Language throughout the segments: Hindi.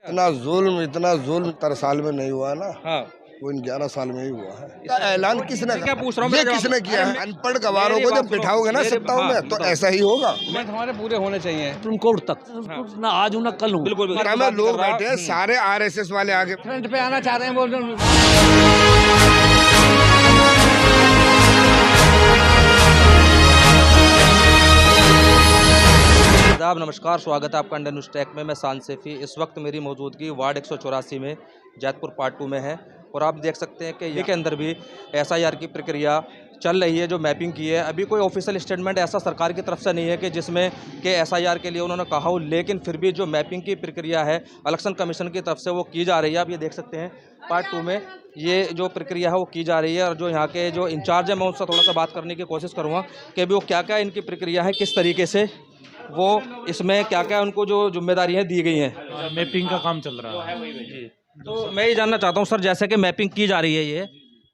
इतना जुल्म 13 साल में नहीं हुआ ना। हाँ, वो इन 11 साल में ही हुआ है। ऐलान किसने क्या पूछ रहा हूँ, ये मेरा किसने किया है? अनपढ़ गवारों को जब बिठाओगे ना मेरी- सत्ताओं हाँ, में तो बताओ। ऐसा ही होगा। डॉक्यूमेंट हमारे पूरे होने चाहिए। सुप्रीम कोर्ट तक ना आज हूँ ना कल हूँ। बिल्कुल बिल्कुल। में लोग बैठे हैं सारे RSS वाले आगे। फ्रंट पे आना चाह रहे हैं वो। आदाब, नमस्कार, स्वागत है आपका इंडियन न्यूज़ टैक में। मैं सान सैफी। इस वक्त मेरी मौजूदगी वार्ड 184 में जैतपुर पार्ट 2 में है और आप देख सकते हैं कि ये के अंदर भी SIR की प्रक्रिया चल रही है, जो मैपिंग की है। अभी कोई ऑफिशियल स्टेटमेंट ऐसा सरकार की तरफ से नहीं है कि जिसमें कि SIR के लिए उन्होंने कहा हो, लेकिन फिर भी जो मैपिंग की प्रक्रिया है इलेक्शन कमीशन की तरफ से वो की जा रही है। आप ये देख सकते हैं पार्ट 2 में ये जो प्रक्रिया है वो की जा रही है और जो यहाँ के जो इंचार्ज है मैं उनसे थोड़ा सा बात करने की कोशिश करूँगा कि अभी वो क्या क्या इनकी प्रक्रिया है, किस तरीके से वो इसमें क्या क्या उनको जो जिम्मेदारियाँ दी गई हैं। मैपिंग का काम चल रहा है जी, तो मैं ये जानना चाहता हूँ सर, जैसे कि मैपिंग की जा रही है ये,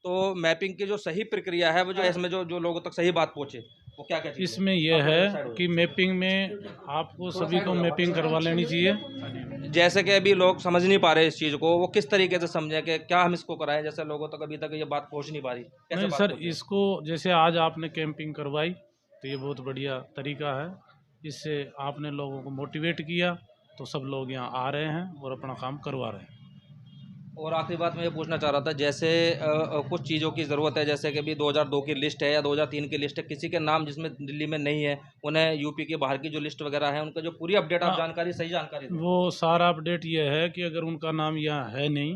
तो मैपिंग की जो सही प्रक्रिया है वो जो इसमें जो लोगों तक सही बात पहुँचे वो क्या क्या चीज़ इसमें यह है कि मैपिंग में आपको सभी को मैपिंग करवा लेनी चाहिए। जैसे कि अभी लोग समझ नहीं पा रहे इस चीज़ को, वो किस तरीके से समझें कि क्या हम इसको कराएं, जैसे लोगों तक अभी तक ये बात पहुँच नहीं पा रही। कैसे नहीं बात सर, पहुंचे? इसको जैसे आज आपने कैंपिंग करवाई तो ये बहुत बढ़िया तरीका है। इससे आपने लोगों को मोटिवेट किया तो सब लोग यहाँ आ रहे हैं और अपना काम करवा रहे हैं। और आखिरी बात मैं ये पूछना चाह रहा था, जैसे कुछ चीज़ों की ज़रूरत है, जैसे कि अभी 2002 की लिस्ट है या 2003 की लिस्ट है, किसी के नाम जिसमें दिल्ली में नहीं है, उन्हें यूपी के बाहर की जो लिस्ट वगैरह है उनका जो पूरी अपडेट आप जानकारी, सही जानकारी दें। वो सारा अपडेट ये है कि अगर उनका नाम यहाँ है नहीं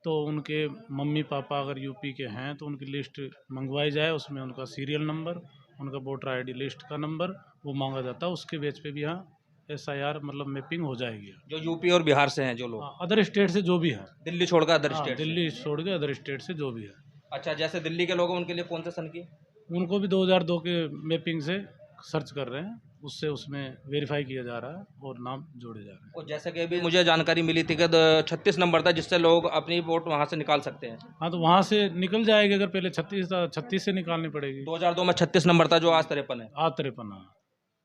तो उनके मम्मी पापा अगर यूपी के हैं तो उनकी लिस्ट मंगवाई जाए, उसमें उनका सीरियल नंबर, उनका वोटर ID लिस्ट का नंबर वो मांगा जाता है। उसके बेस पे भी यहाँ SIR मतलब मैपिंग हो जाएगी। जो यूपी और बिहार से हैं जो लोग, अदर स्टेट से जो भी है, दिल्ली छोड़कर अदर स्टेट। दिल्ली छोड़ के अदर स्टेट से जो भी है, अच्छा, जैसे दिल्ली के लोग हैं उनके लिए कौन से सन की? उनको भी 2002 के मैपिंग से सर्च कर रहे हैं, उससे उसमें वेरीफाई किया जा रहा है और नाम जोड़े जा रहे हैं। और जैसे कि अभी मुझे जानकारी मिली थी कि 36 नंबर था जिससे लोग अपनी वोट वहाँ से निकाल सकते हैं। हाँ, तो वहाँ से निकल जाएगी। अगर पहले 36 से निकालनी पड़ेगी। 2002 में 36 नंबर था जो आज 53 है। आज 53।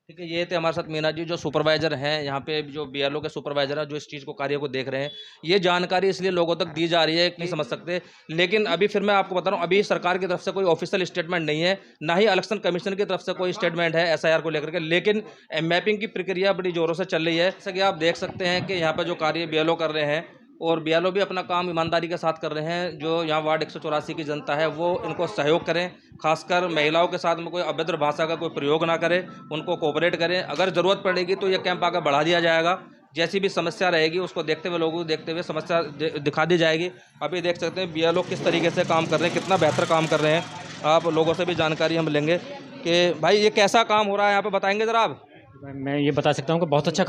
ठीक है, ये थे हमारे साथ मीना जी जो सुपरवाइजर हैं यहाँ पे, जो BLO के सुपरवाइजर हैं, जो इस चीज़ को कार्य को देख रहे हैं। ये जानकारी इसलिए लोगों तक दी जा रही है कि नहीं समझ सकते, लेकिन अभी फिर मैं आपको बता रहा हूँ, अभी सरकार की तरफ से कोई ऑफिशियल स्टेटमेंट नहीं है, ना ही इलेक्शन कमीशन की तरफ से कोई स्टेटमेंट है SIR को लेकर के, लेकिन मैपिंग की प्रक्रिया बड़ी ज़ोरों से चल रही है। जैसे कि आप देख सकते हैं कि यहाँ पर जो कार्य BLO कर रहे हैं और BLO भी अपना काम ईमानदारी के साथ कर रहे हैं। जो यहाँ वार्ड 184 की जनता है वो इनको सहयोग करें, खासकर महिलाओं के साथ में कोई अभद्र भाषा का कोई प्रयोग ना करें, उनको कोऑपरेट करें। अगर ज़रूरत पड़ेगी तो ये कैंप आगे बढ़ा दिया जाएगा, जैसी भी समस्या रहेगी उसको देखते हुए, लोगों को देखते हुए समस्या दिखा दी जाएगी। अभी देख सकते हैं BLO किस तरीके से काम कर रहे हैं, कितना बेहतर काम कर रहे हैं। आप लोगों से भी जानकारी हम लेंगे कि भाई ये कैसा काम हो रहा है यहाँ पर, बताएँगे ज़रा आप? मैं ये बता सकता हूँ कि बहुत अच्छा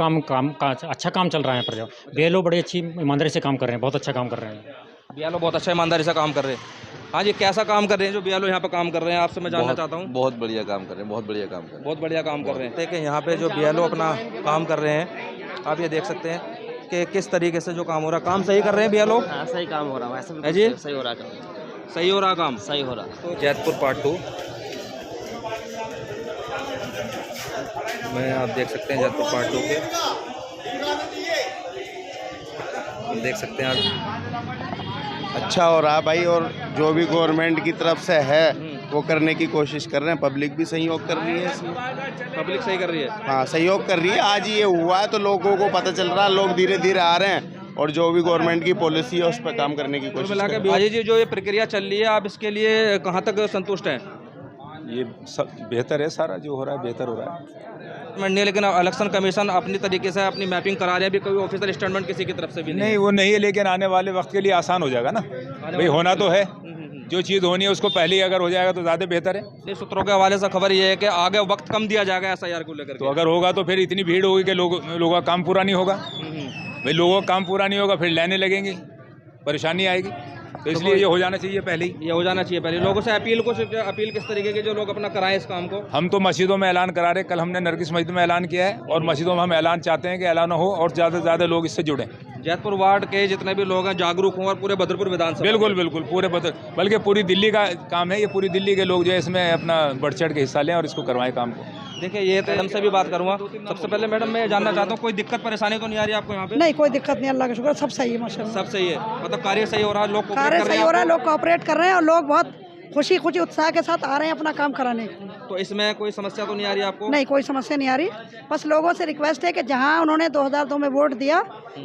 अच्छा काम चल रहा है। पर BLO बड़ी अच्छी ईमानदारी से काम कर रहे हैं, बहुत अच्छा काम कर रहे हैं। BLO बहुत अच्छा ईमानदारी से काम कर रहे हैं। हाँ जी, कैसा काम कर रहे हैं जो BLO यहाँ पे काम कर रहे हैं, आपसे मैं जानना चाहता हूँ। बहुत बढ़िया काम कर रहे हैं, बहुत बढ़िया काम कर रहे हैं, बहुत बढ़िया काम कर रहे हैं। देखिए यहाँ पे जो BLO अपना काम कर रहे हैं, आप ये देख सकते हैं कि किस तरीके से जो काम हो रहा है। काम सही कर रहे हैं BLO? हाँ, सही काम हो रहा है है जी, सही हो रहा है, सही हो रहा काम, सही हो रहा है। तो जैतपुर पार्ट 2 में आप देख सकते हैं, जैतपुर पार्ट 2 के हम देख सकते हैं आप। अच्छा हो रहा है भाई, और जो भी गवर्नमेंट की तरफ से है वो करने की कोशिश कर रहे हैं। पब्लिक भी सहयोग कर रही है इसमें। पब्लिक सही कर रही है, हाँ, सहयोग कर रही है। आज ये हुआ है तो लोगों को पता चल रहा है, लोग धीरे धीरे आ रहे हैं और जो भी गवर्नमेंट की पॉलिसी है उस पर काम करने की कोशिश कर रहे हैं। अजय जी, जो ये प्रक्रिया चल रही है, आप इसके लिए कहाँ तक संतुष्ट हैं? ये सब बेहतर है, सारा जो हो रहा है बेहतर हो रहा है। नहीं, लेकिन इलेक्शन कमीशन अपनी तरीके से अपनी मैपिंग करा रहे हैं, अभी कोई ऑफिशियल स्टेटमेंट किसी की तरफ से भी नहीं, वो नहीं है, लेकिन आने वाले वक्त के लिए आसान हो जाएगा ना भाई। होना तो है, जो चीज़ होनी है उसको पहले ही अगर हो जाएगा तो ज़्यादा बेहतर है। नहीं, सूत्रों के हवाले से खबर ये है कि आगे वक्त कम दिया जाएगा SIR को लेकर। तो अगर होगा तो फिर इतनी भीड़ होगी कि लोगों का काम पूरा नहीं होगा। भाई लोगों का काम पूरा नहीं होगा, फिर लाइनें लगेंगी, परेशानी आएगी। तो इसलिए ये हो जाना चाहिए पहले ही, ये हो जाना चाहिए पहले। लोगों से अपील किस तरीके की जो लोग अपना कराएं इस काम को? हम तो मस्जिदों में ऐलान करा रहे हैं। कल हमने नरगिस मस्जिद में ऐलान किया है और मस्जिदों में हम ऐलान चाहते हैं कि ऐलान हो और ज़्यादा से ज़्यादा लोग इससे जुड़ें। जैतपुर वार्ड के जितने भी लोग हैं जागरूक हों और पूरे भद्रपुर विधानसभा, बिल्कुल बिल्कुल पूरे बल्कि पूरी दिल्ली का काम है ये। पूरी दिल्ली के लोग जो है इसमें अपना बढ़ चढ़ के हिस्सा लें और इसको करवाएं काम को। देखिए ये तो हमसे भी बात करूँगा। सबसे पहले मैडम मैं जानना चाहता हूँ, कोई दिक्कत परेशानी तो नहीं आ रही आपको यहाँ पे? नहीं, कोई दिक्कत नहीं, अल्लाह का शुक्र, सब सही है माशाल्लाह। सब सही है, मतलब कार्य सही हो रहा है, लोग cooperate कार्य कर रहे सही हैं हो रहा है, आपको? लोग कोऑपरेट कर रहे हैं और लोग बहुत खुशी खुशी उत्साह के साथ आ रहे हैं अपना काम कराने के लिए। तो इसमें कोई समस्या तो नहीं आ रही आपको? नहीं, कोई समस्या नहीं आ रही। बस लोगों से रिक्वेस्ट है कि जहां उन्होंने 2002 में वोट दिया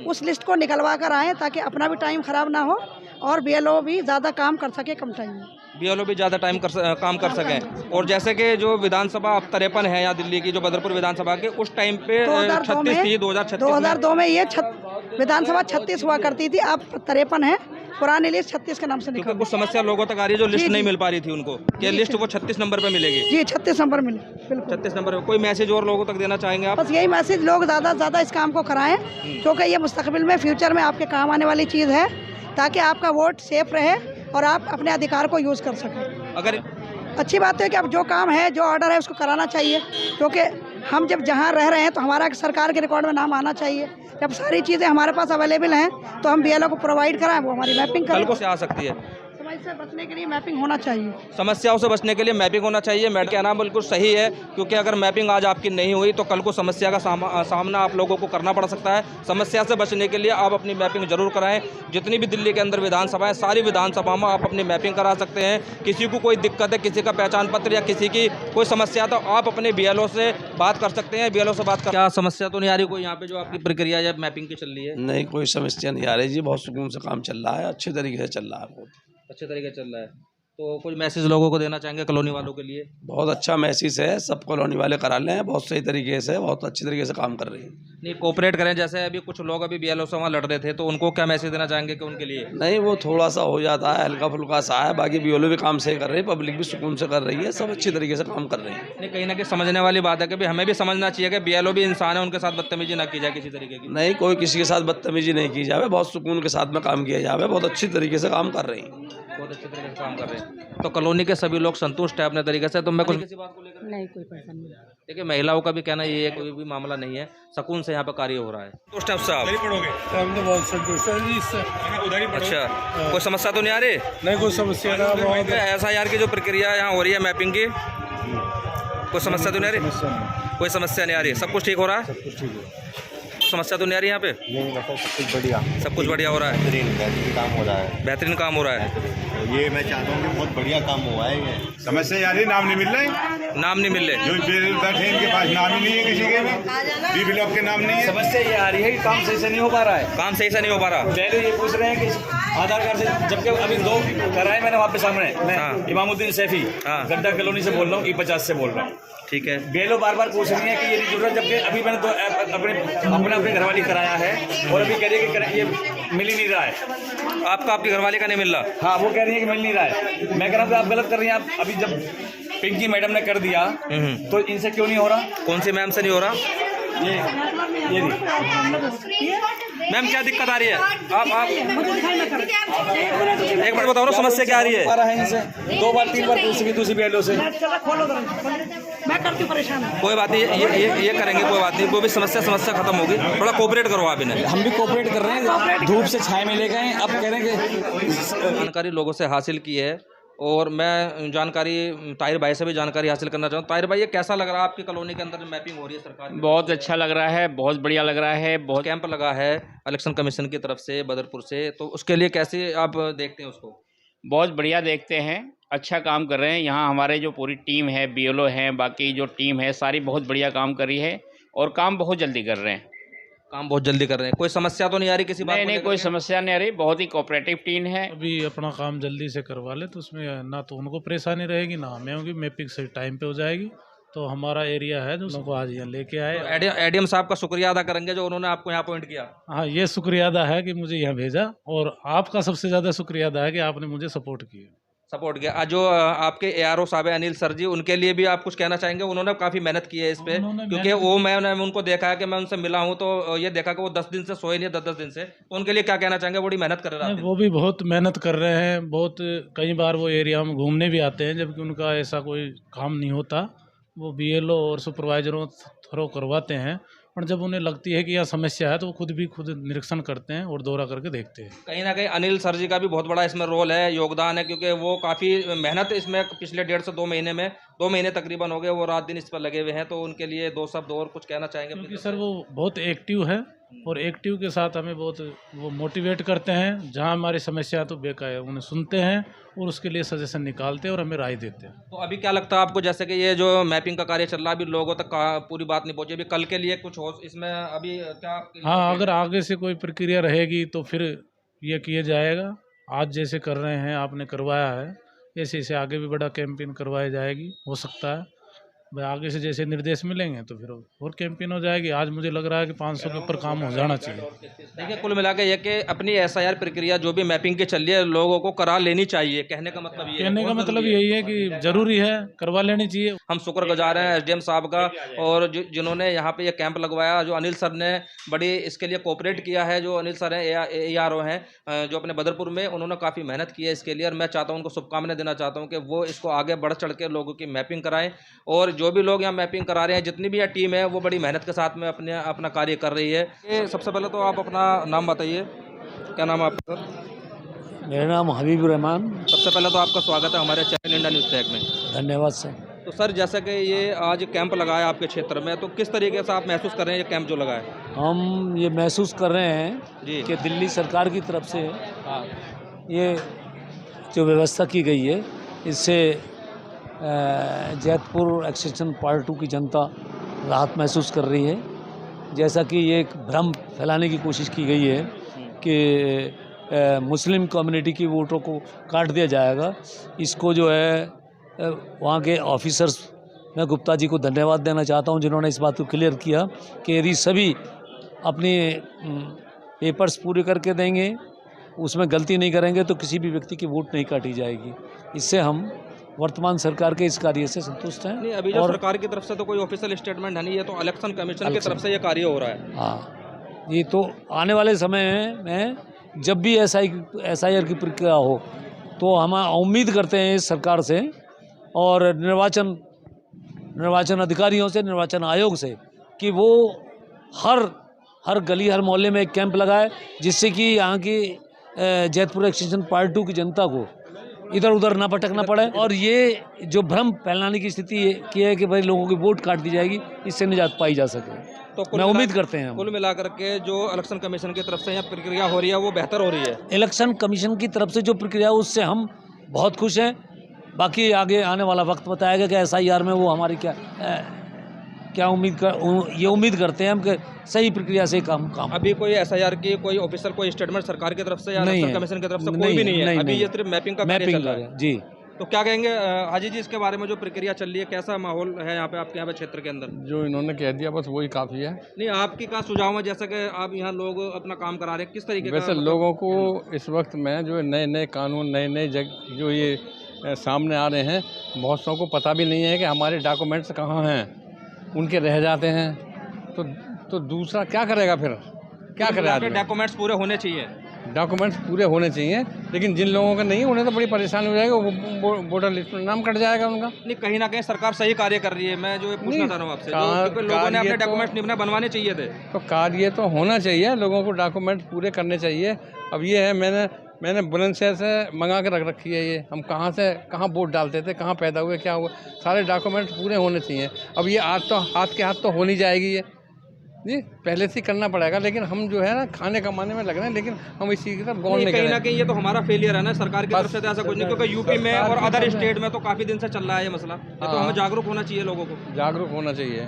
उस लिस्ट को निकलवा कर आएँ, ताकि अपना भी टाइम खराब ना हो और बीएलओ भी ज़्यादा काम कर सके कम टाइम में। बीएलओ भी ज़्यादा टाइम काम कर सकें। और जैसे कि जो विधानसभा अब 53 है यहाँ दिल्ली की, जो बदरपुर विधानसभा के, उस टाइम पे 36 थी, 2002 में ये विधानसभा 36 हुआ करती थी, अब 53 है। पुरानी लिस्ट 36 के नाम से क्योंकि निकल। कुछ समस्या लोगों तक आ रही है जो लिस्ट जी, नहीं जी। मिल पा रही थी उनको, कि लिस्ट वो 36 नंबर पे मिलेगी। जी, 36 नंबर मिले, बिल्कुल। 36 नंबर पे कोई मैसेज और लोगों तक देना चाहेंगे आप? बस यही मैसेज, लोग ज़्यादा से ज़्यादा इस काम को कराएं, क्योंकि ये मुस्तकबिल में, फ्यूचर में आपके काम आने वाली चीज़ है, ताकि आपका वोट सेफ रहे और आप अपने अधिकार को यूज़ कर सकें। अगर अच्छी बात है कि अब जो काम है, जो ऑर्डर है, उसको कराना चाहिए, क्योंकि हम जब जहाँ रह रहे हैं तो हमारा सरकार के रिकॉर्ड में नाम आना चाहिए। जब सारी चीज़ें हमारे पास अवेलेबल हैं तो हम बीएलओ को प्रोवाइड कराएं, वो हमारी मैपिंग कल करें। को से आ सकती है, समस्या से बचने के लिए मैपिंग होना चाहिए। समस्याओं से बचने के लिए मैपिंग होना चाहिए। मैडम कहना बिल्कुल सही है, क्योंकि अगर मैपिंग आज आपकी नहीं हुई तो कल को समस्या का सामना आप लोगों को करना पड़ सकता है। समस्या से बचने के लिए आप अपनी मैपिंग जरूर कराएं। जितनी भी दिल्ली के अंदर विधानसभा है, सारी विधानसभा में आप अपनी मैपिंग करा सकते हैं। किसी को कोई दिक्कत है, किसी का पहचान पत्र या किसी की कोई समस्या, तो आप अपने बीएलओ से बात कर सकते हैं। बीएलओ से बात कर, क्या समस्या तो नहीं आ रही कोई यहाँ पे जो आपकी प्रक्रिया या मैपिंग की चल रही है? नहीं, कोई समस्या नहीं आ रही जी, बहुत सुकून से काम चल रहा है, अच्छे तरीके से चल रहा है, बहुत अच्छे तरीके से चल रहा है। तो कुछ मैसेज लोगों को देना चाहेंगे, कॉलोनी वालों के लिए? बहुत अच्छा मैसेज है, सब कॉलोनी वाले करा लें, बहुत सही तरीके से, बहुत अच्छी तरीके से काम कर रही है। नहीं, कोऑपरेट करें। जैसे अभी कुछ लोग अभी बीएलओ से वहाँ लड़ रहे थे, तो उनको क्या मैसेज देना चाहेंगे कि उनके लिए? नहीं, वो थोड़ा सा हो जाता है, हल्का फुल्का सा है, बाकी बीएलओ भी काम सही कर रही है, पब्लिक भी सुकून से कर रही है, सब अच्छी तरीके से काम कर रही है। नहीं, कहीं ना कहीं समझने वाली बात है कि भाई हमें भी समझना चाहिए कि बीएलओ भी इंसान है, उनके साथ बदतमीजी ना की जाए किसी तरीके की। नहीं, कोई किसी के साथ बदतमीजी नहीं की जाए, बहुत सुकून के साथ में काम किया जाए, बहुत अच्छी तरीके से काम कर रही है, बहुत अच्छे तरीके से काम कर रहे हैं। तो कॉलोनी के सभी लोग संतुष्ट है अपने तरीके से। तो मैं कुछ किसी बात को लेकर नहीं, कोई परेशानी नहीं। देखिए, महिलाओं का भी कहना ये है, कोई भी मामला नहीं है, सुकून से यहाँ पे कार्य हो रहा है। संतुष्ट है साहब? हम तो बहुत संतुष्ट हैं जी इससे। अच्छा, कोई समस्या तो नहीं आ रही? नहीं, कोई समस्या ना, बहुत SIR की जो प्रक्रिया यहाँ हो रही है मैपिंग की, कोई समस्या तो नहीं आ रही? कोई समस्या नहीं आ रही, सब कुछ ठीक हो रहा है? समस्या तो नहीं आ रही यहाँ पे? सब कुछ बढ़िया हो रहा है, बेहतरीन काम हो रहा है, बेहतरीन काम हो रहा है। ये मैं चाहता हूँ कि बहुत बढ़िया काम हुआ है। ये समस्या यार नाम नहीं मिल रहे, नाम नहीं मिल रहे, जो बैठे इनके पास नाम ही नहीं है, किसी के भी ब्लॉक के नाम नहीं है। समस्या ये आ रही है कि काम सही से नहीं हो पा रहा है। काम सही से नहीं हो पा रहा। पहले ये पूछ रहे हैं कि आधार कार्ड से, जबकि अभी 2 कराए मैंने वहाँ पे सामने। मैं हाँ। इमामुद्दीन सैफी हाँ। गड्ढा कॉलोनी से बोल रहा हूँ, E50 से बोल रहा हूँ। ठीक है, बेलो बार बार पूछ रही है कि ये नहीं जुड़ रहा, जबकि अभी मैंने अपने घरवाली कराया है और अभी कह रही है कि ये मिल ही नहीं रहा है। आपकी घरवाली का नहीं मिल रहा? हाँ, वो कह रही है कि मिल नहीं रहा है। मैं कह रहा हूँ कि आप गलत कर रही हैं। आप अभी जब पिंकी मैडम ने कर दिया तो इनसे क्यों नहीं हो रहा? कौन सी मैम से नहीं हो रहा? ये नहीं। मैम क्या दिक्कत आ रही है? आप एक बार बताओ ना, समस्या क्या आ रही है? आ रहा है इनसे 2 बार 3 बार पूछ चुकी दूसरी बीएलओ से। मैं करती हूँ, परेशान। कोई बात नहीं, ये करेंगे, कोई बात नहीं, कोई भी समस्या खत्म होगी। थोड़ा कोऑपरेट करो आप इन्हें। हम भी कोऑपरेट कर रहे हैं, धूप से छाए में ले गए, अब कह रहे हैं कि जानकारी लोगों से हासिल की है। और मैं जानकारी ताहिर भाई से भी जानकारी हासिल करना चाहूँ। ताहिर भाई, ये कैसा लग रहा है आपकी कॉलोनी के अंदर मैपिंग हो रही है सरकार की? बहुत अच्छा लग रहा है, बहुत बढ़िया लग रहा है। बहुत कैंप लगा है इलेक्शन कमीशन की तरफ से बदरपुर से, तो उसके लिए कैसे आप देखते हैं उसको? बहुत बढ़िया देखते हैं, अच्छा काम कर रहे हैं। यहाँ हमारे जो पूरी टीम है, बीएलओ हैं, बाकी जो टीम है सारी बहुत बढ़िया काम कर रही है और काम बहुत जल्दी कर रहे हैं। काम बहुत जल्दी कर रहे हैं, कोई समस्या तो नहीं आ रही किसी बात? नहीं, कोई समस्या नहीं आ रही, बहुत ही कोऑपरेटिव टीम है। अभी अपना काम जल्दी से करवा ले तो उसमें ना तो उनको परेशानी रहेगी ना हमें होगी, मैपिंग सही टाइम पे हो जाएगी। तो हमारा एरिया है जो उसको आज यहाँ लेके आए। तो एडीएम साहब का शुक्रिया अदा करेंगे जो उन्होंने आपको यहाँ अपॉइंट किया। हाँ, ये शुक्रिया अदा है कि मुझे यहाँ भेजा, और आपका सबसे ज़्यादा शुक्रिया अदा है कि आपने मुझे सपोर्ट किया। जो आपके ARO साहब है अनिल सर जी, उनके लिए भी आप कुछ कहना चाहेंगे? उन्होंने काफ़ी मेहनत की है इस पे, क्योंकि वो मैंने उनको देखा है कि मैं उनसे मिला हूँ तो ये देखा कि वो 10 दिन से सोए नहीं है, 10 दिन से। तो उनके लिए क्या कहना चाहेंगे? बड़ी मेहनत कर रहे हैं। वो भी बहुत मेहनत कर रहे हैं, बहुत कई बार वो एरिया में घूमने भी आते हैं, जबकि उनका ऐसा कोई काम नहीं होता। वो BLO और सुपरवाइजरों थ्रो करवाते हैं पर जब उन्हें लगती है कि यह समस्या है तो वो खुद निरीक्षण करते हैं और दौरा करके देखते हैं। कहीं ना कहीं अनिल सर जी का भी बहुत बड़ा इसमें रोल है, योगदान है, क्योंकि वो काफ़ी मेहनत इसमें पिछले 1.5 से 2 महीने तकरीबन हो गए वो रात दिन इस पर लगे हुए हैं। तो उनके लिए 2 शब्द और कुछ कहना चाहेंगे? क्योंकि सर वो बहुत एक्टिव है और एक्टिव के साथ हमें बहुत वो मोटिवेट करते हैं। जहाँ हमारी समस्या तो बेकार है उन्हें सुनते हैं और उसके लिए सजेशन निकालते हैं और हमें राय देते हैं। तो अभी क्या लगता है आपको, जैसे कि ये जो मैपिंग का कार्य चल रहा है अभी लोगों तक पूरी बात नहीं पहुंची, अभी कल के लिए कुछ हो इसमें अभी क्या? हाँ, अगर आगे से कोई प्रक्रिया रहेगी तो फिर ये किया जाएगा। आज जैसे कर रहे हैं, आपने करवाया है, ऐसे ऐसे आगे भी बड़ा कैंपेन करवाई जाएगी। हो सकता है भाई आगे से जैसे निर्देश मिलेंगे तो फिर और कैंपेन हो जाएगी। आज मुझे लग रहा है कि 500 के ऊपर काम हो जाना चाहिए। देखिए, कुल मिला के ये कि अपनी SIR प्रक्रिया जो भी मैपिंग की चल रही है लोगों को करा लेनी चाहिए। कहने का मतलब ये कहने का मतलब यही है कि जरूरी है, करवा लेनी चाहिए। हम शुक्रगुजार हैं SDM साहब का और जिन्होंने यहाँ पे ये कैंप लगवाया, जो अनिल सर ने बड़ी इसके लिए कोऑपरेट किया है। जो अनिल सर हैं ARO हैं जो अपने बदरपुर में, उन्होंने काफ़ी मेहनत की है इसके लिए और मैं चाहता हूँ उनको शुभकामनाएं देना चाहता हूँ कि वो इसको आगे बढ़ चढ़ के लोगों की मैपिंग कराएं। और जो भी लोग यहाँ मैपिंग करा रहे हैं, जितनी भी यह टीम है वो बड़ी मेहनत के साथ में अपना कार्य कर रही है। ये सबसे पहले तो आप अपना नाम बताइए, क्या नाम है आपका सर? मेरा नाम हबीबुर रहमान। सबसे पहले तो आपका स्वागत है हमारे चैनल इंडिया न्यूज़ टैग में। धन्यवाद सर। तो सर, जैसा कि ये आज कैंप लगाया आपके क्षेत्र में, तो किस तरीके से आप महसूस कर रहे हैं ये कैंप जो लगाया है? हम ये महसूस कर रहे हैं जी कि दिल्ली सरकार की तरफ से ये जो व्यवस्था की गई है, इससे जैतपुर एक्सटेंशन पार्ट 2 की जनता राहत महसूस कर रही है। जैसा कि ये एक भ्रम फैलाने की कोशिश की गई है कि मुस्लिम कम्युनिटी की वोटों को काट दिया जाएगा, इसको जो है वहाँ के ऑफिसर्स, मैं गुप्ता जी को धन्यवाद देना चाहता हूँ जिन्होंने इस बात को क्लियर किया कि यदि सभी अपने पेपर्स पूरे करके देंगे, उसमें गलती नहीं करेंगे तो किसी भी व्यक्ति की वोट नहीं काटी जाएगी। इससे हम वर्तमान सरकार के इस कार्य से संतुष्ट हैं। नहीं, अभी जो सरकार की तरफ से तो कोई ऑफिशियल स्टेटमेंट है नहीं, ये तो इलेक्शन कमीशन की तरफ से ये कार्य हो रहा है। हाँ, ये तो आने वाले समय में जब भी SIR की प्रक्रिया हो तो हम उम्मीद करते हैं इस सरकार से और निर्वाचन अधिकारियों से, निर्वाचन आयोग से कि वो हर गली, हर मोहल्ले में एक कैंप लगाए, जिससे कि यहाँ की जैतपुर एक्सटेंशन पार्ट 2 की जनता को इधर उधर ना भटकना पड़े और ये जो भ्रम फैलाने की स्थिति है कि भाई लोगों की वोट काट दी जाएगी, इससे निजात पाई जा सके। तो मैं उम्मीद करते हैं कुल मिलाकर के जो इलेक्शन कमीशन की तरफ से यहाँ प्रक्रिया हो रही है वो बेहतर हो रही है। इलेक्शन कमीशन की तरफ से जो प्रक्रिया है उससे हम बहुत खुश हैं। बाकी आगे आने वाला वक्त बताएगा कि SIR में वो हमारी क्या उम्मीद करते हैं हम कि सही प्रक्रिया से काम। अभी कोई SIR की कोई ऑफिसर, कोई स्टेटमेंट सरकार की तरफ से या इलेक्शन कमीशन की तरफ से कोई भी नहीं है। अभी ये सिर्फ मैपिंग का कार्य चल रहा है। जी, तो क्या कहेंगे हाजी जी इसके बारे में, जो प्रक्रिया चल रही है, कैसा माहौल है यहाँ पे आपके यहाँ पे क्षेत्र के अंदर? जो इन्होंने कह दिया बस वही काफ़ी है। नहीं, आपकी क्या सुझाव है, जैसा कि आप यहाँ लोग अपना काम करा रहे हैं, किस तरीके वैसे लोगों को इस वक्त में जो नए कानून, नए जो ये सामने आ रहे हैं, बहुत सौ को पता भी नहीं है कि हमारे डॉक्यूमेंट्स कहाँ हैं, उनके रह जाते हैं। तो दूसरा क्या करेगा फिर? क्या करेगा? डॉक्यूमेंट्स पूरे होने चाहिए। डॉक्यूमेंट्स पूरे होने चाहिए, लेकिन जिन लोगों का नहीं, उन्हें तो बड़ी परेशानी हो जाएगी, वो वोटर लिस्ट में नाम कट जाएगा उनका। नहीं, कहीं ना कहीं सरकार सही कार्य कर रही है। मैं जो पूछना चाह रहा हूँ आपसे, लोगों ने अपने डॉक्यूमेंट्स निबना बनवाने चाहिए थे। तो कार्य तो होना चाहिए, लोगों को डॉक्यूमेंट पूरे करने चाहिए। अब ये है, मैंने बुलंदशहर से मंगा के रख रखी है। ये हम कहाँ वोट डालते थे, कहाँ पैदा हुए, क्या हुआ, सारे डॉक्यूमेंट पूरे होने चाहिए। अब ये आज तो हाथ के हाथ तो हो नहीं जाएगी ये जी, पहले से ही करना पड़ेगा। लेकिन हम जो है ना खाने कमाने में लग रहे हैं, लेकिन हम इसी की तरफ गौर नहीं कर रहे हैं। कहीं ना कहीं ये तो हमारा फेलियर है ना सरकार की तरफ से, तो ऐसा कुछ नहीं, क्योंकि यूपी में और अदर स्टेट में तो काफ़ी दिन से चल रहा है ये मसला। ये तो हमें जागरूक होना चाहिए, लोगों को जागरूक होना चाहिए,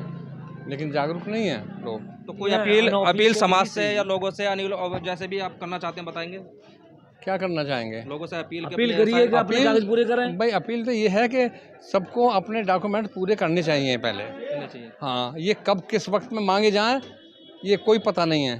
लेकिन जागरूक नहीं है लोग। तो कोई अपील समाज से या लोगों से, अनिल जैसे भी आप करना चाहते हैं, बताएंगे क्या करना चाहेंगे? लोगों से अपील करिए कि अपने कागज पूरे करें। भाई अपील तो ये है कि सबको अपने डॉक्यूमेंट पूरे करने चाहिए पहले। हाँ, ये कब किस वक्त में मांगे जाएं ये कोई पता नहीं है।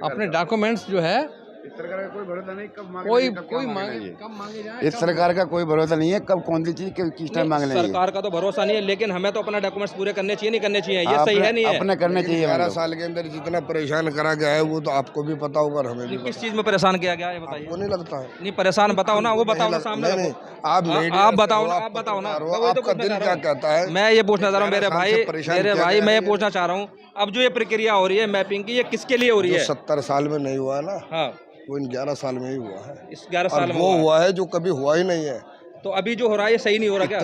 अपने डॉक्यूमेंट्स जो है सरकार का कोई भरोसा नहीं, कब मांगे कोई कब कोई क्या मांगे मांगे कब मांगे जाए इस सरकार का कोई भरोसा नहीं है, कब कौन सी चीज किस टाइम मांग लेंगे। सरकार का तो भरोसा नहीं है, लेकिन हमें तो अपना डॉक्यूमेंट्स पूरे करने चाहिए, नहीं करने चाहिए, ये सही है नहीं है? अपने करने चाहिए। 11 साल के अंदर जितना परेशान करा गया है वो तो आपको भी पता होगा और हमें भी किस चीज में परेशान किया गया है बताइए? आपको नहीं लगता है? नहीं परेशान बताओ ना, वो बताओ ना सामने नहीं, रखो। आप मीडिया आप से बताओ हो, ना, आप आप बताओ ना, पत्रकार हो, मैं वही तो आपका पूछना दिल चाह क्या रहा हूँ। कहता है? मैं ये पूछना चाह रहा हूँ मेरे 11 साल से परेशान किया भाई, गया मैं ये है। पूछना चाह रहा हूँ, अब जो ये प्रक्रिया हो रही है मैपिंग की, ये किसके लिए हो रही जो है? 70 साल में नहीं हुआ ना, हाँ, वो इन 11 साल में ही हुआ है। इस 11 और साल में वो हुआ है जो कभी हुआ ही नहीं है। तो अभी जो हो रहा है ये सही नहीं हो रहा क्या?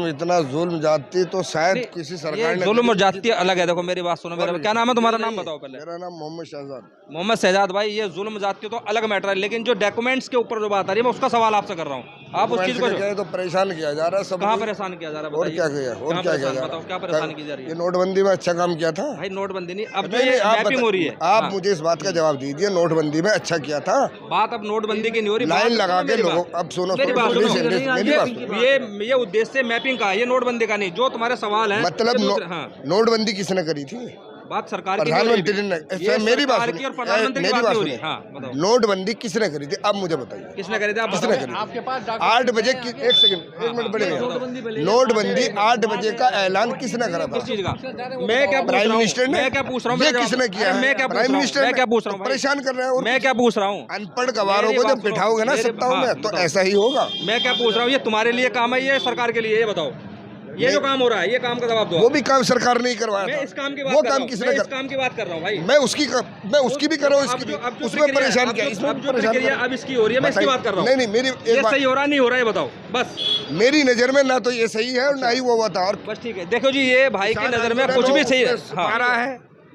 इतना जुल्म जाती तो शायद किसी सरकार ने। जुल्म और जाति अलग है। देखो मेरी बात सुनो, मेरा क्या नाम है तुम्हारा? नाम बताओ पहले। मेरा नाम मोहम्मद शहजाद। मोहम्मद शहजाद भाई, ये जुल्म जाति तो अलग मैटर है, लेकिन जो डॉक्यूमेंट्स के ऊपर जो बात आ रही है मैं उसका सवाल आपसे कर रहा हूँ। आप उस चीज को तो परेशान किया जा रहा है सब। कहाँ परेशान किया जा रहा है? और क्या किया? और क्या किया? बताओ क्या परेशान की जा रही है? ये नोटबंदी में अच्छा काम किया था भाई। नोटबंदी नहीं, अब जो ये मैपिंग हो रही है, आप मुझे इस बात का जवाब दीजिए, नोटबंदी में अच्छा किया था। बात अब नोटबंदी की नहीं हो रही, लाइन लगा के लोगों। अब सुनो, ये उद्देश्य मैपिंग का, ये नोटबंदी का नहीं। जो तुम्हारे सवाल है मतलब नोटबंदी किसने करी थी? बात सरकार की, प्रधानमंत्री ने। मेरी बात और प्रधानमंत्री की बात हो रही है। नोटबंदी किसने करी थी? अब मुझे बताइए किसने करी थी? आप किसने करी? आपके पास 8 बजे एक सेकंड, 1 मिनट बढ़ेगा। नोटबंदी 8 बजे का ऐलान किसने करा था? किस चीज का? मैं क्या प्राइम मिनिस्टर ने। मैं क्या पूछ रहा हूँ? ये किसने किया? मैं क्या प्राइम मिनिस्टर। मैं क्या पूछ रहा हूँ? परेशान कर रहे हैं। मैं क्या पूछ रहा हूँ? अनपढ़ गवारों को जब बिठाओगे ना सत्ताओं में तो ऐसा ही होगा। मैं क्या पूछ रहा हूँ? ये तुम्हारे लिए काम है, ये सरकार के लिए? ये बताओ, ये जो काम हो रहा है, ये काम का जवाब दो। वो भी काम सरकार ने ही करवाया था। मैं इस काम की बात वो कर रहा काम हूँ। किसने मैं कर? इस काम की बात कर रहा हूँ भाई। मैं उसकी भी कर रहा हूँ, इसकी भी। उसमें परेशान किया, इसमें परेशान किया। अब इसकी हो रही है, मैं इसकी बात कर रहा हूँ। नहीं, मेरी ये सही हो रहा नहीं हो रहा है बताओ बस। मेरी नजर में ना तो ये सही है और ना ही वो हुआ था। और बस ठीक है, देखो जी, ये भाई की नजर में कुछ भी सही है।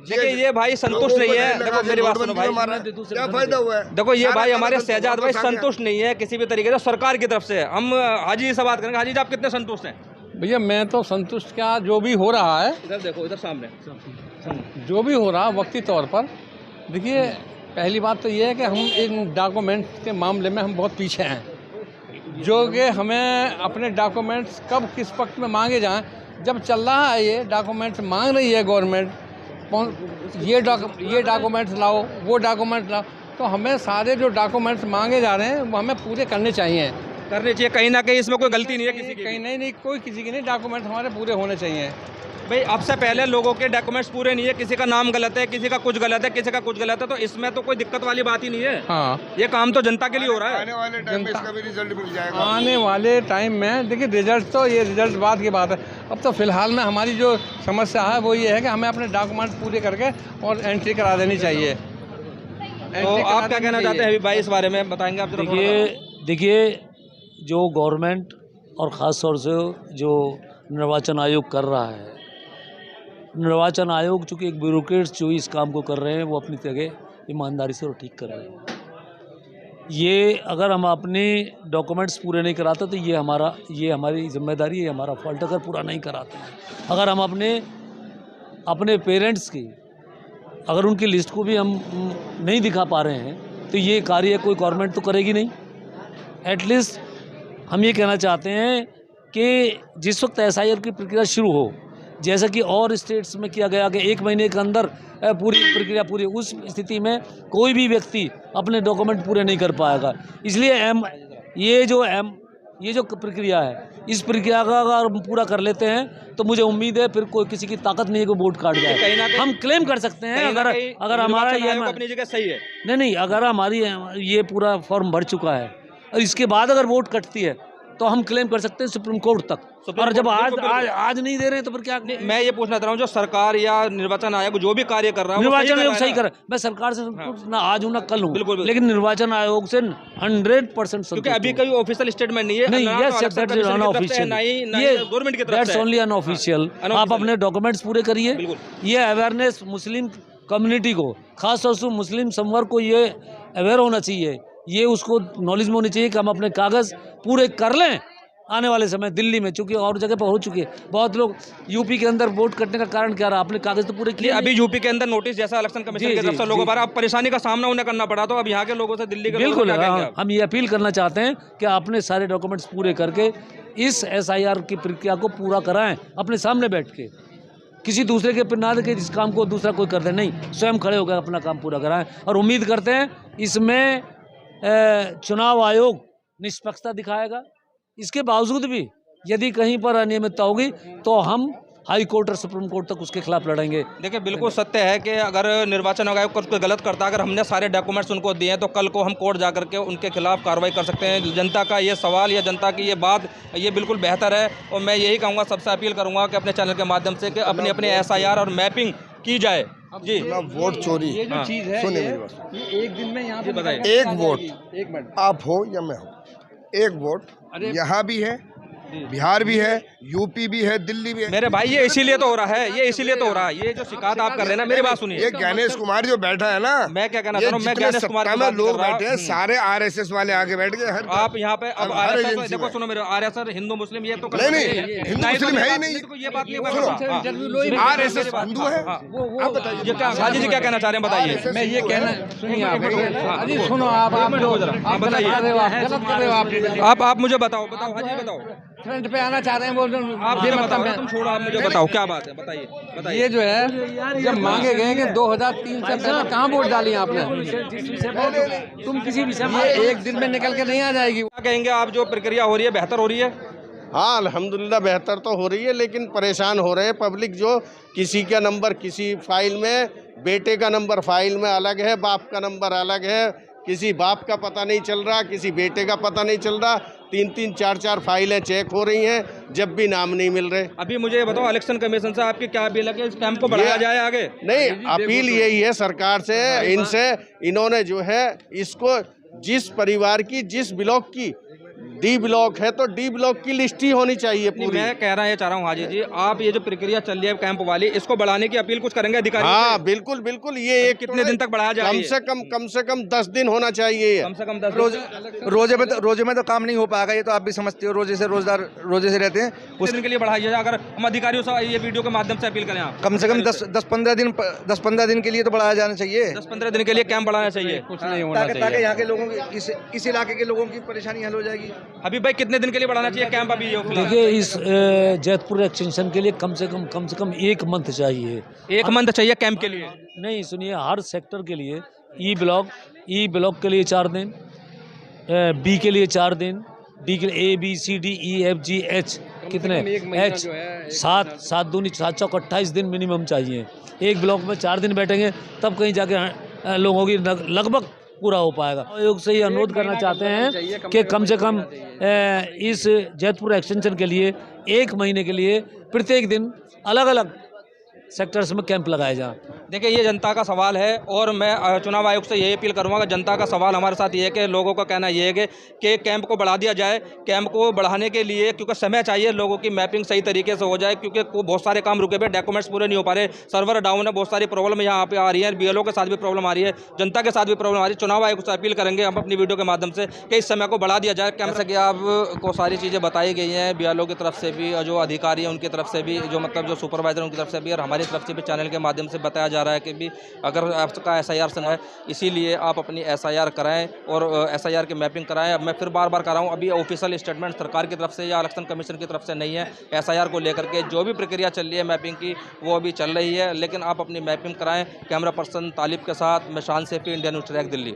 देखिए ये भाई संतुष्ट नहीं है। देखो मेरी बात सुनो भाई, क्या फायदा हुआ है? देखो ये भाई हमारे शहजाद भाई संतुष्ट नहीं है किसी भी तरीके से सरकार की तरफ से। हम हाजी जी से बात करेंगे। हाजी जी, आप कितने संतुष्ट हैं? भैया मैं तो संतुष्ट, क्या जो भी हो रहा है, इधर देखो, इधर सामने जो भी हो रहा है वक्ती तौर पर। देखिए पहली बात तो ये है कि हम इन डॉक्यूमेंट के मामले में हम बहुत पीछे हैं, जो कि हमें अपने डॉक्यूमेंट्स कब किस वक्त में मांगे जाएं। जब चल रहा है ये डॉक्यूमेंट्स मांग रही है गवर्नमेंट, ये डॉक्यूमेंट्स लाओ, वो डॉक्यूमेंट्स लाओ, तो हमें सारे जो डॉक्यूमेंट्स मांगे जा रहे हैं वो हमें पूरे करने चाहिए। कहीं ना कहीं इसमें कोई गलती नहीं है किसी की? कहीं नहीं, कोई किसी की नहीं। डॉक्यूमेंट हमारे पूरे होने चाहिए भाई। अब से पहले लोगों के डॉक्यूमेंट्स पूरे नहीं है, किसी का नाम गलत है, किसी का कुछ गलत है, किसी का कुछ गलत है, तो इसमें तो कोई दिक्कत वाली बात ही नहीं है। हाँ, ये काम तो जनता के लिए हो रहा है। आने वाले टाइम में इसका भी रिजल्ट मिल जाएगा। आने वाले टाइम में देखिए रिजल्ट तो, ये रिजल्ट बाद की बात है। अब तो फिलहाल में हमारी जो समस्या है वो ये है कि हमें अपने डॉक्यूमेंट पूरे करके और एंट्री करा देनी चाहिए। तो आप क्या कहना चाहते हैं अभी भाई इस बारे में बताएंगे आप? देखिए जो गवर्नमेंट और ख़ास तौर से जो निर्वाचन आयोग कर रहा है, निर्वाचन आयोग चूँकि एक ब्यूरोक्रेट्स जो इस काम को कर रहे हैं वो अपनी जगह ईमानदारी से और ठीक कर रहे हैं। ये अगर हम अपने डॉक्यूमेंट्स पूरे नहीं कराते तो ये हमारी जिम्मेदारी है, हमारा फॉल्ट अगर पूरा नहीं कराते हैं। अगर हम अपने पेरेंट्स की अगर उनकी लिस्ट को भी हम नहीं दिखा पा रहे हैं तो ये कार्य कोई गवर्नमेंट तो करेगी नहीं। एटलीस्ट हम ये कहना चाहते हैं कि जिस वक्त SIR की प्रक्रिया शुरू हो, जैसा कि और स्टेट्स में किया गया कि 1 महीने के अंदर पूरी प्रक्रिया पूरी, उस स्थिति में कोई भी व्यक्ति अपने डॉक्यूमेंट पूरे नहीं कर पाएगा। इसलिए ये जो प्रक्रिया है, इस प्रक्रिया का अगर हम पूरा कर लेते हैं तो मुझे उम्मीद है फिर कोई किसी की ताकत नहीं है कि वोट काट जाए। हम क्लेम कर सकते हैं अगर हमारा ये अपनी जगह सही है। नहीं, अगर हमारी ये पूरा फॉर्म भर चुका है और इसके बाद अगर वोट कटती है तो हम क्लेम कर सकते हैं सुप्रीम कोर्ट तक। और जब आज नहीं दे रहे हैं तो फिर क्या? मैं ये पूछना चाह रहा हूँ, जो सरकार या निर्वाचन आयोग जो भी कार्य कर रहा है, निर्वाचन आयोग सही कर रहा है। मैं सरकार से ना आज हूँ ना कल हूँ, लेकिन निर्वाचन आयोग से 100% क्योंकि अभी कोई ऑफिशियल स्टेटमेंट नहीं है। नहीं, गवर्नमेंट की तरफ से ओनली अनऑफिशियल। आप अपने डॉक्यूमेंट्स पूरे करिए। ये अवेयरनेस मुस्लिम कम्युनिटी को, खास तौर से मुस्लिम संवर्ग को ये अवेयर होना चाहिए, ये उसको नॉलेज में होनी चाहिए कि हम अपने कागज़ पूरे कर लें। आने वाले समय दिल्ली में, चूंकि और जगह पर हो चुकी है, बहुत लोग यूपी के अंदर वोट कटने का कारण क्या रहा? अपने कागज तो पूरे किए। अभी यूपी के अंदर नोटिस जैसा इलेक्शन कमीशन की तरफ से लोगों पर अब परेशानी का सामना उन्हें करना पड़ा, तो अब यहाँ के लोगों से दिल्ली के बिल्कुल हम ये अपील करना चाहते हैं कि अपने सारे डॉक्यूमेंट्स पूरे करके इस SIR की प्रक्रिया को पूरा कराएं अपने सामने बैठ के। किसी दूसरे के ऊपर ना दे कि इस काम को दूसरा कोई कर दे, नहीं, स्वयं खड़े होकर अपना काम पूरा कराएं। और उम्मीद करते हैं इसमें चुनाव आयोग निष्पक्षता दिखाएगा। इसके बावजूद भी यदि कहीं पर अनियमितता होगी तो हम हाई कोर्ट और सुप्रीम कोर्ट तक उसके खिलाफ लड़ेंगे। देखिए बिल्कुल सत्य है कि अगर निर्वाचन आयोग कुछ गलत करता, अगर हमने सारे डॉक्यूमेंट्स उनको दिए हैं तो कल को हम कोर्ट जा करके उनके खिलाफ कार्रवाई कर सकते हैं। जनता का ये सवाल या जनता की ये बात ये बिल्कुल बेहतर है और मैं यही कहूँगा, सबसे अपील करूँगा कि अपने चैनल के माध्यम से कि अपनी अपनी SIR और मैपिंग की जाए। जी, वोट चोरी ये जो चीज़ है, सुनिए मेरी बात, ये एक दिन में यहाँ पे बताइए, एक वोट, एक मिनट, आप हो या मैं हो, एक वोट यहाँ भी है, बिहार भी है, यूपी भी है, दिल्ली भी है। मेरे भाई ये इसीलिए तो हो रहा है, ये इसीलिए तो हो रहा है। ये जो शिकायत आप कर रहे हैं ना, मेरी बात सुनिए। ये ज्ञानेश कुमार जो बैठा है ना, मैं क्या कहना चाह रहा हूँ, मैं ज्ञानेश कुमार की बात लोग कर रहा हूँ। बैठे हैं, सारे RSS वाले आगे बैठ गए। आप यहाँ पे अब RSS देखो, सुनो मेरे, RSS हिंदू मुस्लिम ये तो नहीं, हिंदू मुस्लिम है ही नहीं, ये बात नहीं। RSS हिंदू है। आप बताइए हाजी जी क्या कहना चाह रहे हैं, बताइए। मैं ये कहना, सुनिए आप, सुनो आप बताइए, आप मुझे बताओ हाजी बताओ, फ्रंट पे आना चाह रहे हैं, बोल आप तुम छोड़ो, आप मुझे बताओ क्या बात है, बताइए। ये जो है जब मांगे गए कि 2003 से पहले कहाँ वोट डाली आपने, तुम किसी विषय में एक दिन में निकल के नहीं आ जाएगी। क्या कहेंगे आप, जो प्रक्रिया हो रही है बेहतर हो रही है? हाँ अल्हम्दुलिल्लाह बेहतर तो हो रही है, लेकिन परेशान हो रहे हैं पब्लिक। जो किसी का नंबर किसी फाइल में, बेटे का नंबर फाइल में अलग है, बाप का नंबर अलग है, किसी बाप का पता नहीं चल रहा, किसी बेटे का पता नहीं चल रहा, 3-3 4-4 फाइलें चेक हो रही हैं, जब भी नाम नहीं मिल रहे। अभी मुझे ये बताओ, इलेक्शन कमीशन से आपकी क्या अपील है कि इस कैंप को बढ़ाया जाए आगे? नहीं, अपील यही है सरकार से, इनसे, इन्होंने जो है इसको जिस परिवार की, जिस ब्लॉक की D ब्लॉक है तो D ब्लॉक की लिस्ट ही होनी चाहिए पूरी। मैं कह रहा चाह रहा हूँ हाजी जी, आप ये जो प्रक्रिया चल रही है कैंप वाली, इसको बढ़ाने की अपील कुछ करेंगे अधिकारी? हाँ बिल्कुल बिल्कुल। ये कितने दिन तक बढ़ाया जाए? कम से कम 10 दिन होना चाहिए। कम से कम 10 रोजे में तो काम नहीं हो पाएगा, ये तो आप भी समझते हो, रोजे से रहते हैं। उस दिन के लिए बढ़ाइए, अगर हम अधिकारियों से ये वीडियो के माध्यम से अपील करें, आप कम से कम 10-15 दिन के लिए तो बढ़ाया जाना चाहिए। 10-15 दिन के लिए कैंप बढ़ाना चाहिए, कुछ नहीं होना चाहिए, ताकि यहाँ के लोगों की, इस इलाके के लोगों की परेशानी हल हो जाएगी। अभी भाई कितने दिन के लिए बढ़ाना चाहिए कैंप? अभी देखिए, इस जैतपुर एक्सटेंशन के लिए कम से कम 1 मंथ चाहिए। 1 मंथ चाहिए कैंप के लिए? नहीं, सुनिए, हर सेक्टर के लिए ई ब्लॉक के लिए 4 दिन, बी के लिए 4 दिन, डी के लिए A B C D E F G H कितने H 7 दूनी 7 चौक 28 दिन मिनिमम चाहिए। एक ब्लॉक में 4 दिन बैठेंगे तब कहीं जाके लोगों की लगभग पूरा हो पाएगा। आयोग से ये अनुरोध करना चाहते हैं कि कम से कम इस जैतपुर एक्सटेंशन के लिए 1 महीने के लिए प्रत्येक दिन अलग अलग सेक्टर्स में कैंप लगाए जाएं। देखिए, ये जनता का सवाल है और मैं चुनाव आयोग से यही अपील करूंगा कि जनता का सवाल हमारे साथ ये है कि लोगों का कहना ये है कि कैंप को बढ़ा दिया जाए। कैंप को बढ़ाने के लिए क्योंकि समय चाहिए, लोगों की मैपिंग सही तरीके से हो जाए, क्योंकि बहुत सारे काम रुके हुए, डॉक्यूमेंट्स पूरे नहीं हो पा रहे, सर्वर डाउन है, बहुत सारी प्रॉब्लम यहाँ पे आ रही है, BLO के साथ भी प्रॉब्लम आ रही है, जनता के साथ भी प्रॉब्लम आ रही है। चुनाव आयोग से अपील करेंगे हम अपनी वीडियो के माध्यम से कि इस समय को बढ़ा दिया जाए। कैंप से कि आपको सारी चीज़ें बताई गई हैं, BLO की तरफ से भी, और जो अधिकारी हैं उनकी तरफ से भी, जो मतलब जो सुपरवाइजर उनकी तरफ से भी, और हमारी तरफ से भी चैनल के माध्यम से बताया जा रहा है कि भी अगर आपका SIR सन है, इसीलिए आप अपनी SIR कराएं और SIR की मैपिंग कराएं। अब मैं फिर बार कह रहा हूं, अभी ऑफिशियल स्टेटमेंट सरकार की तरफ से या इलेक्शन कमीशन की तरफ से नहीं है। SIR को लेकर के जो भी प्रक्रिया चल रही है मैपिंग की, वो अभी चल रही है, लेकिन आप अपनी मैपिंग कराएं। कैमरा पर्सन तालिब के साथ मैं Shaan Saifi, India news track, Delhi.